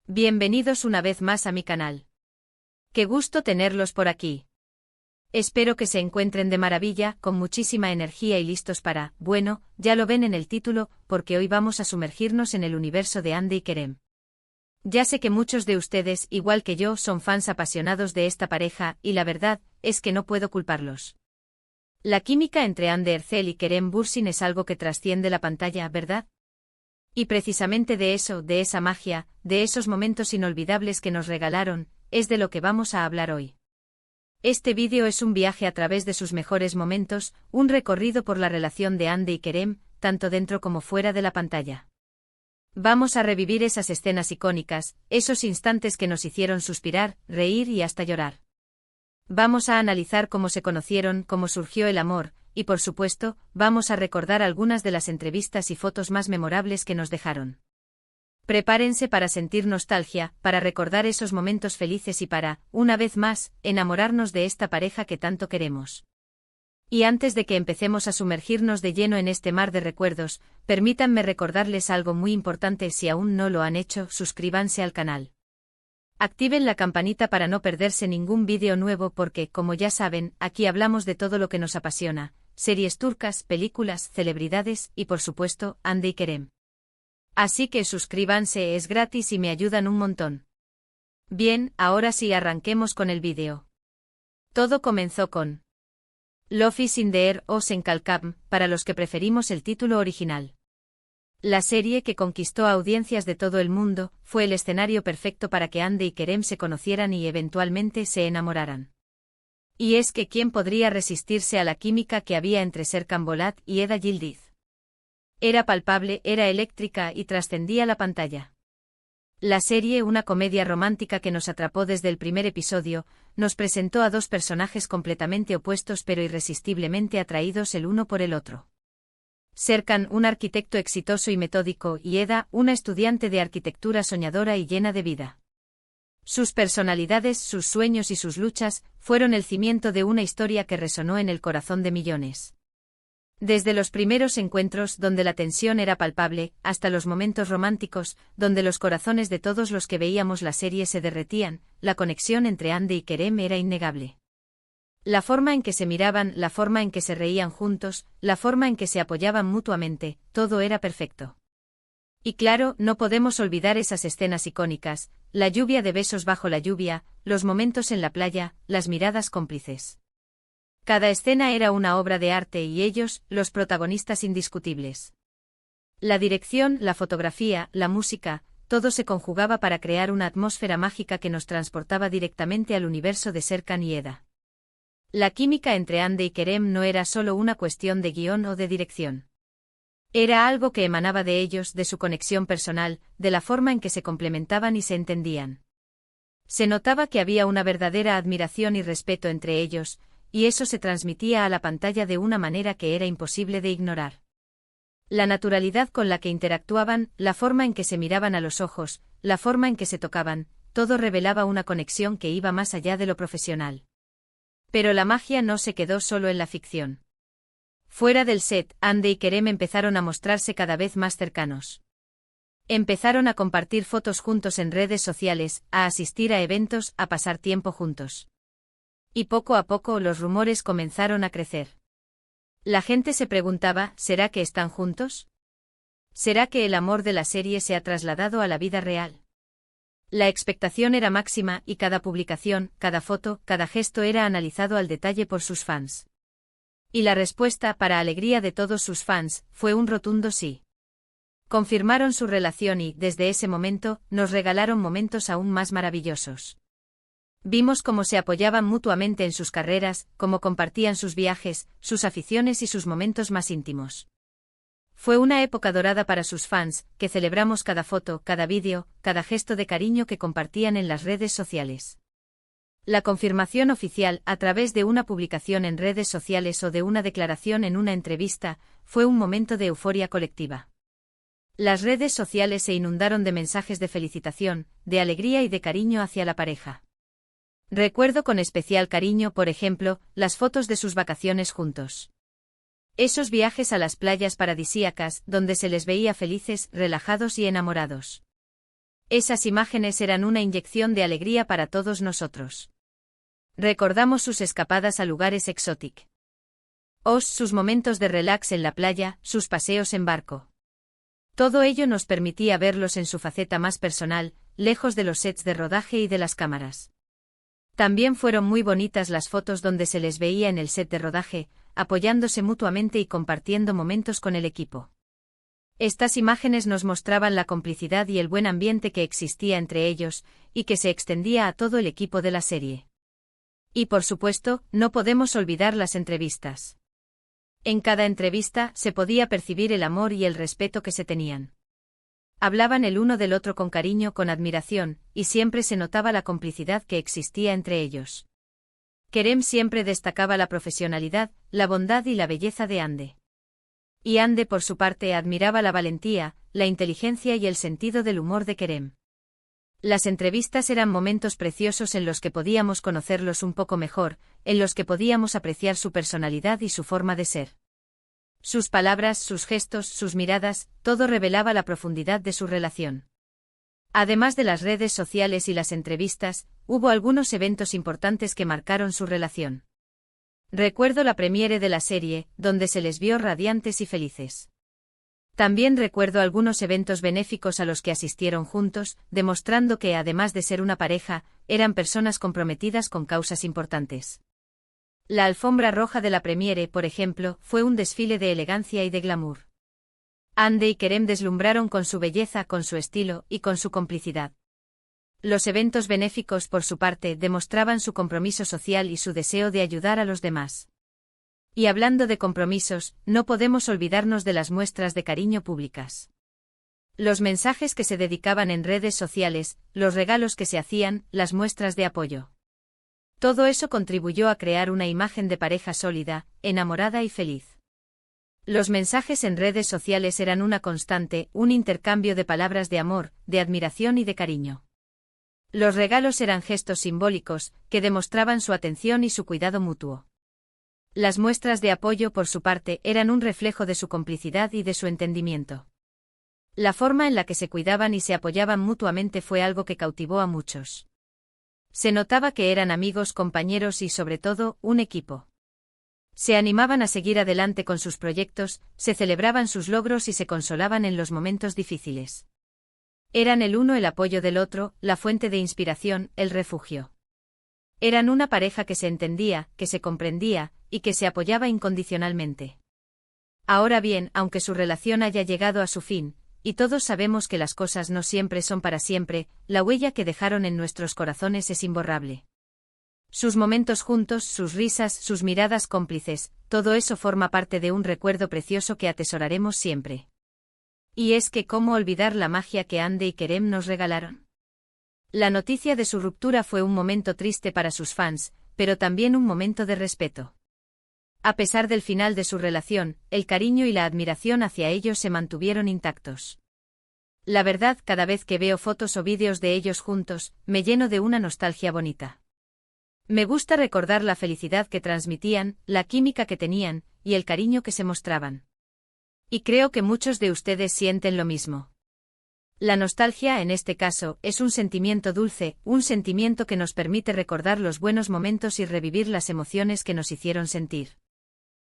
Bienvenidos una vez más a mi canal. Qué gusto tenerlos por aquí. Espero que se encuentren de maravilla, con muchísima energía y listos para, bueno, ya lo ven en el título, porque hoy vamos a sumergirnos en el universo de Hande y Kerem. Ya sé que muchos de ustedes, igual que yo, son fans apasionados de esta pareja, y la verdad, es que no puedo culparlos. La química entre Hande Erçel y Kerem Bürsin es algo que trasciende la pantalla, ¿verdad? Y precisamente de eso, de esa magia, de esos momentos inolvidables que nos regalaron, es de lo que vamos a hablar hoy. Este vídeo es un viaje a través de sus mejores momentos, un recorrido por la relación de Hande y Kerem, tanto dentro como fuera de la pantalla. Vamos a revivir esas escenas icónicas, esos instantes que nos hicieron suspirar, reír y hasta llorar. Vamos a analizar cómo se conocieron, cómo surgió el amor, y por supuesto, vamos a recordar algunas de las entrevistas y fotos más memorables que nos dejaron. Prepárense para sentir nostalgia, para recordar esos momentos felices y para, una vez más, enamorarnos de esta pareja que tanto queremos. Y antes de que empecemos a sumergirnos de lleno en este mar de recuerdos, permítanme recordarles algo muy importante: si aún no lo han hecho, suscríbanse al canal. Activen la campanita para no perderse ningún vídeo nuevo porque, como ya saben, aquí hablamos de todo lo que nos apasiona: series turcas, películas, celebridades y por supuesto, Hande y Kerem. Así que suscríbanse, es gratis y me ayudan un montón. Bien, ahora sí arranquemos con el vídeo. Todo comenzó con Love is in the air o Senkalkam, para los que preferimos el título original. La serie, que conquistó a audiencias de todo el mundo, fue el escenario perfecto para que Hande y Kerem se conocieran y eventualmente se enamoraran. Y es que ¿quién podría resistirse a la química que había entre Serkan Bolat y Eda Yildiz? Era palpable, era eléctrica y trascendía la pantalla. La serie, una comedia romántica que nos atrapó desde el primer episodio, nos presentó a dos personajes completamente opuestos pero irresistiblemente atraídos el uno por el otro. Serkan, un arquitecto exitoso y metódico, y Eda, una estudiante de arquitectura soñadora y llena de vida. Sus personalidades, sus sueños y sus luchas, fueron el cimiento de una historia que resonó en el corazón de millones. Desde los primeros encuentros, donde la tensión era palpable, hasta los momentos románticos, donde los corazones de todos los que veíamos la serie se derretían, la conexión entre Hande y Kerem era innegable. La forma en que se miraban, la forma en que se reían juntos, la forma en que se apoyaban mutuamente, todo era perfecto. Y claro, no podemos olvidar esas escenas icónicas: la lluvia de besos bajo la lluvia, los momentos en la playa, las miradas cómplices. Cada escena era una obra de arte y ellos, los protagonistas indiscutibles. La dirección, la fotografía, la música, todo se conjugaba para crear una atmósfera mágica que nos transportaba directamente al universo de Serkan y Eda. La química entre Hande y Kerem no era solo una cuestión de guión o de dirección. Era algo que emanaba de ellos, de su conexión personal, de la forma en que se complementaban y se entendían. Se notaba que había una verdadera admiración y respeto entre ellos, y eso se transmitía a la pantalla de una manera que era imposible de ignorar. La naturalidad con la que interactuaban, la forma en que se miraban a los ojos, la forma en que se tocaban, todo revelaba una conexión que iba más allá de lo profesional. Pero la magia no se quedó solo en la ficción. Fuera del set, Hande y Kerem empezaron a mostrarse cada vez más cercanos. Empezaron a compartir fotos juntos en redes sociales, a asistir a eventos, a pasar tiempo juntos. Y poco a poco los rumores comenzaron a crecer. La gente se preguntaba: ¿será que están juntos? ¿Será que el amor de la serie se ha trasladado a la vida real? La expectación era máxima y cada publicación, cada foto, cada gesto era analizado al detalle por sus fans. Y la respuesta, para alegría de todos sus fans, fue un rotundo sí. Confirmaron su relación y, desde ese momento, nos regalaron momentos aún más maravillosos. Vimos cómo se apoyaban mutuamente en sus carreras, cómo compartían sus viajes, sus aficiones y sus momentos más íntimos. Fue una época dorada para sus fans, que celebramos cada foto, cada vídeo, cada gesto de cariño que compartían en las redes sociales. La confirmación oficial, a través de una publicación en redes sociales o de una declaración en una entrevista, fue un momento de euforia colectiva. Las redes sociales se inundaron de mensajes de felicitación, de alegría y de cariño hacia la pareja. Recuerdo con especial cariño, por ejemplo, las fotos de sus vacaciones juntos. Esos viajes a las playas paradisíacas, donde se les veía felices, relajados y enamorados. Esas imágenes eran una inyección de alegría para todos nosotros. Recordamos sus escapadas a lugares exóticos. Sus momentos de relax en la playa, sus paseos en barco. Todo ello nos permitía verlos en su faceta más personal, lejos de los sets de rodaje y de las cámaras. También fueron muy bonitas las fotos donde se les veía en el set de rodaje, apoyándose mutuamente y compartiendo momentos con el equipo. Estas imágenes nos mostraban la complicidad y el buen ambiente que existía entre ellos, y que se extendía a todo el equipo de la serie. Y por supuesto, no podemos olvidar las entrevistas. En cada entrevista se podía percibir el amor y el respeto que se tenían. Hablaban el uno del otro con cariño, con admiración, y siempre se notaba la complicidad que existía entre ellos. Kerem siempre destacaba la profesionalidad, la bondad y la belleza de Hande. Y Hande por su parte admiraba la valentía, la inteligencia y el sentido del humor de Kerem. Las entrevistas eran momentos preciosos en los que podíamos conocerlos un poco mejor, en los que podíamos apreciar su personalidad y su forma de ser. Sus palabras, sus gestos, sus miradas, todo revelaba la profundidad de su relación. Además de las redes sociales y las entrevistas, hubo algunos eventos importantes que marcaron su relación. Recuerdo la premiere de la serie, donde se les vio radiantes y felices. También recuerdo algunos eventos benéficos a los que asistieron juntos, demostrando que, además de ser una pareja, eran personas comprometidas con causas importantes. La alfombra roja de la premiere, por ejemplo, fue un desfile de elegancia y de glamour. Hande y Kerem deslumbraron con su belleza, con su estilo y con su complicidad. Los eventos benéficos, por su parte, demostraban su compromiso social y su deseo de ayudar a los demás. Y hablando de compromisos, no podemos olvidarnos de las muestras de cariño públicas. Los mensajes que se dedicaban en redes sociales, los regalos que se hacían, las muestras de apoyo. Todo eso contribuyó a crear una imagen de pareja sólida, enamorada y feliz. Los mensajes en redes sociales eran una constante, un intercambio de palabras de amor, de admiración y de cariño. Los regalos eran gestos simbólicos, que demostraban su atención y su cuidado mutuo. Las muestras de apoyo, por su parte, eran un reflejo de su complicidad y de su entendimiento. La forma en la que se cuidaban y se apoyaban mutuamente fue algo que cautivó a muchos. Se notaba que eran amigos, compañeros y, sobre todo, un equipo. Se animaban a seguir adelante con sus proyectos, se celebraban sus logros y se consolaban en los momentos difíciles. Eran el uno el apoyo del otro, la fuente de inspiración, el refugio. Eran una pareja que se entendía, que se comprendía, y que se apoyaba incondicionalmente. Ahora bien, aunque su relación haya llegado a su fin, y todos sabemos que las cosas no siempre son para siempre, la huella que dejaron en nuestros corazones es imborrable. Sus momentos juntos, sus risas, sus miradas cómplices, todo eso forma parte de un recuerdo precioso que atesoraremos siempre. Y es que ¿cómo olvidar la magia que Hande y Kerem nos regalaron? La noticia de su ruptura fue un momento triste para sus fans, pero también un momento de respeto. A pesar del final de su relación, el cariño y la admiración hacia ellos se mantuvieron intactos. La verdad, cada vez que veo fotos o vídeos de ellos juntos, me lleno de una nostalgia bonita. Me gusta recordar la felicidad que transmitían, la química que tenían, y el cariño que se mostraban. Y creo que muchos de ustedes sienten lo mismo. La nostalgia, en este caso, es un sentimiento dulce, un sentimiento que nos permite recordar los buenos momentos y revivir las emociones que nos hicieron sentir.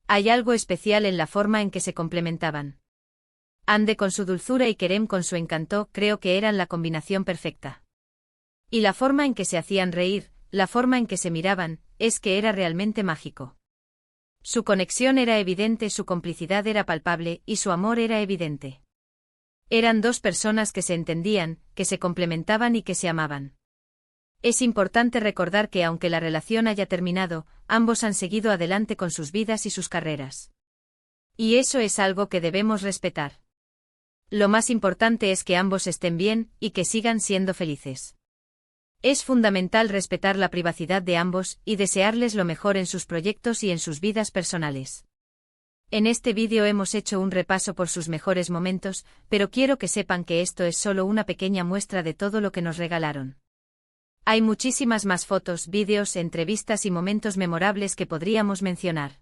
Hay algo especial en la forma en que se complementaban. Hande con su dulzura y Kerem con su encanto, creo que eran la combinación perfecta. Y la forma en que se hacían reír, la forma en que se miraban, es que era realmente mágico. Su conexión era evidente, su complicidad era palpable, y su amor era evidente. Eran dos personas que se entendían, que se complementaban y que se amaban. Es importante recordar que aunque la relación haya terminado, ambos han seguido adelante con sus vidas y sus carreras. Y eso es algo que debemos respetar. Lo más importante es que ambos estén bien, y que sigan siendo felices. Es fundamental respetar la privacidad de ambos, y desearles lo mejor en sus proyectos y en sus vidas personales. En este vídeo hemos hecho un repaso por sus mejores momentos, pero quiero que sepan que esto es solo una pequeña muestra de todo lo que nos regalaron. Hay muchísimas más fotos, vídeos, entrevistas y momentos memorables que podríamos mencionar.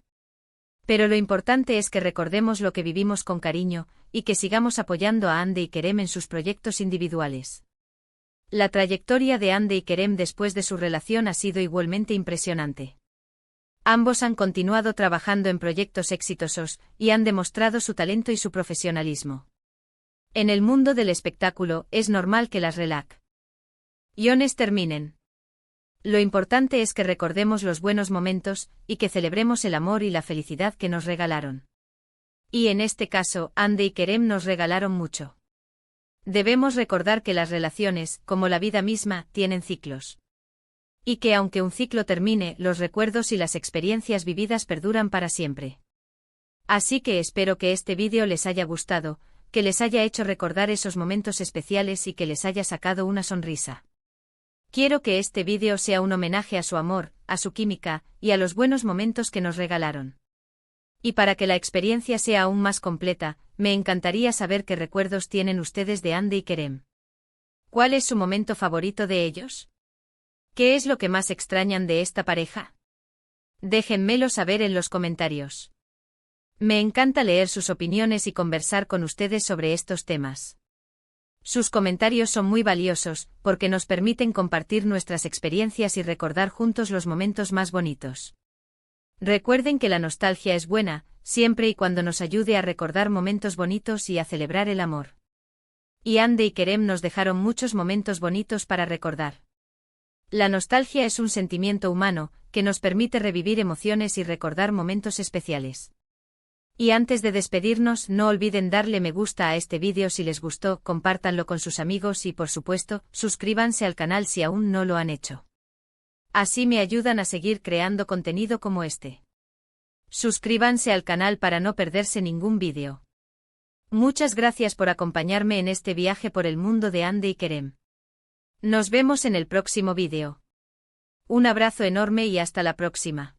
Pero lo importante es que recordemos lo que vivimos con cariño, y que sigamos apoyando a Hande y Kerem en sus proyectos individuales. La trayectoria de Hande y Kerem después de su relación ha sido igualmente impresionante. Ambos han continuado trabajando en proyectos exitosos, y han demostrado su talento y su profesionalismo. En el mundo del espectáculo, es normal que las relaciones terminen. Lo importante es que recordemos los buenos momentos, y que celebremos el amor y la felicidad que nos regalaron. Y en este caso, Hande y Kerem nos regalaron mucho. Debemos recordar que las relaciones, como la vida misma, tienen ciclos. Y que aunque un ciclo termine, los recuerdos y las experiencias vividas perduran para siempre. Así que espero que este vídeo les haya gustado, que les haya hecho recordar esos momentos especiales y que les haya sacado una sonrisa. Quiero que este vídeo sea un homenaje a su amor, a su química, y a los buenos momentos que nos regalaron. Y para que la experiencia sea aún más completa, me encantaría saber qué recuerdos tienen ustedes de Hande y Kerem. ¿Cuál es su momento favorito de ellos? ¿Qué es lo que más extrañan de esta pareja? Déjenmelo saber en los comentarios. Me encanta leer sus opiniones y conversar con ustedes sobre estos temas. Sus comentarios son muy valiosos, porque nos permiten compartir nuestras experiencias y recordar juntos los momentos más bonitos. Recuerden que la nostalgia es buena, siempre y cuando nos ayude a recordar momentos bonitos y a celebrar el amor. Y Hande y Kerem nos dejaron muchos momentos bonitos para recordar. La nostalgia es un sentimiento humano, que nos permite revivir emociones y recordar momentos especiales. Y antes de despedirnos, no olviden darle me gusta a este vídeo si les gustó, compártanlo con sus amigos y por supuesto, suscríbanse al canal si aún no lo han hecho. Así me ayudan a seguir creando contenido como este. Suscríbanse al canal para no perderse ningún vídeo. Muchas gracias por acompañarme en este viaje por el mundo de Hande y Kerem. Nos vemos en el próximo vídeo. Un abrazo enorme y hasta la próxima.